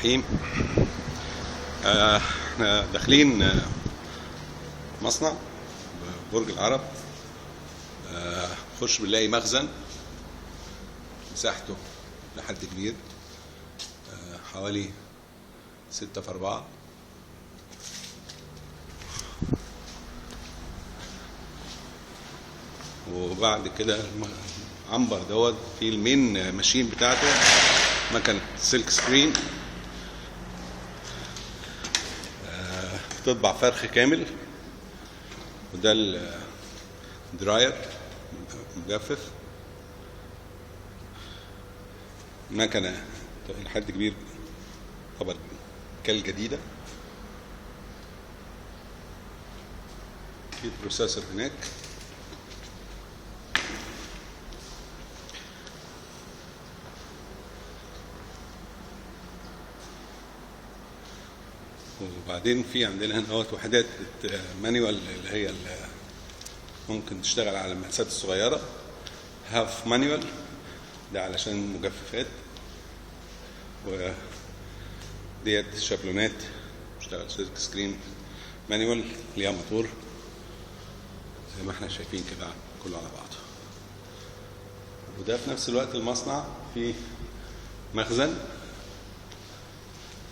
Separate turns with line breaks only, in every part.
الرحيم. احنا داخلين مصنع برج العرب. خش بنلاقي مخزن مساحته لحد كبير، حوالي 6x4. وبعد كده عنبر دوت في المين ماشين بتاعته، مكنة سلك سكرين بتطبع فرخ كامل، وده الدراير مجفف. مكنة لحد كبير طبعا كالجديدة. في بروسيسور هناك، وبعدين في عندنا هنا وحدات مانيوال اللي هي ممكن تشتغل على المقاسات الصغيرة. هاف مانيوال ده علشان المجففات، وديت شابلونات بتشتغل سلك سكرين مانيوال ليها موتور زي ما احنا شايفين كده كله على بعضه. وده في نفس الوقت المصنع فيه مخزن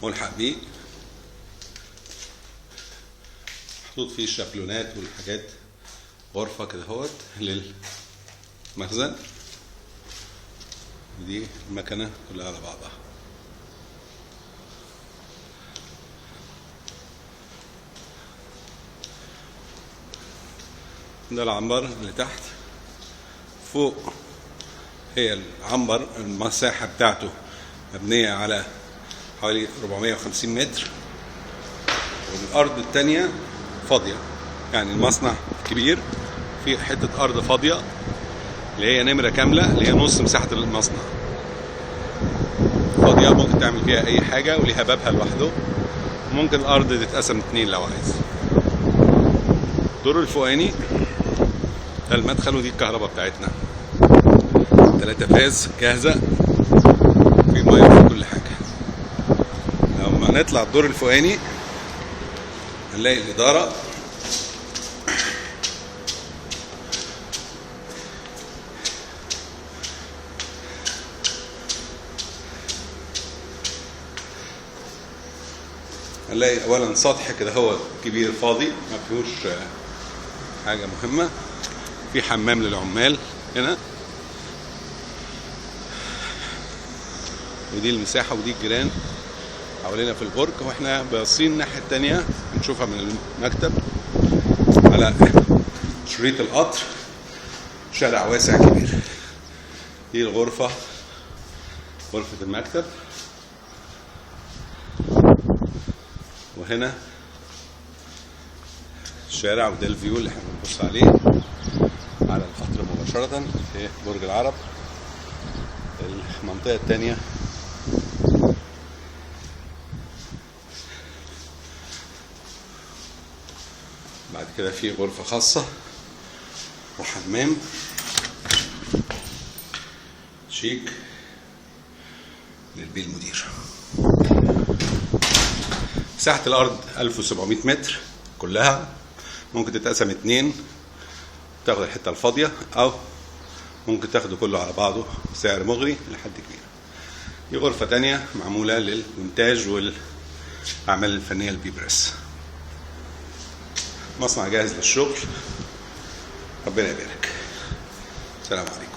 ملحق بيه، محطوط فيه الشابلونات والحاجات، غرفة كده اهوت للمخزن. ودي المكنة كلها على بعضها. ده العنبر اللي تحت. فوق هي العنبر المساحة بتاعته مبنية على حوالي 450 متر، والأرض التانية فاضية. يعني المصنع كبير، في حتة أرض فاضية اللي هي نمرة كاملة، اللي هي نص مساحة المصنع فاضية، ممكن تعمل فيها أي حاجة، وليها بابها لوحده. ممكن الأرض تتقسم 2 لو عايز. الدور الفوقاني ده المدخل، ودي الكهرباء بتاعتنا 3 فاز جاهزة، في مية وفي كل حاجة. لما نطلع الدور الفوقاني هنلاقي الإدارة، هنلاقي أولا سطح كده هو كبير فاضي ما فيهوش حاجة مهمة. في حمام للعمال هنا، ودي المساحة، ودي الجيران حوالينا في البرج. واحنا باصين الناحية التانية بنشوفها من المكتب على شريط القطر، شارع واسع كبير. دي الغرفة، غرفة المكتب. وهنا الشارع، وده الفيو اللي احنا بنبص عليه على القطر مباشرة في برج العرب. المنطقة التانية بعد كده في غرفة خاصة وحمام شيك للبيه المدير. مساحة الأرض 1700 متر كلها، ممكن تتقسم 2، تاخد الحتة الفاضية، أو ممكن تاخده كله على بعضه بسعر مغري لحد كبير. دي غرفة تانية معمولة للمونتاج والأعمال الفنية البيبرس. مصنع جاهز للشغل. ربنا يبارك. السلام عليكم.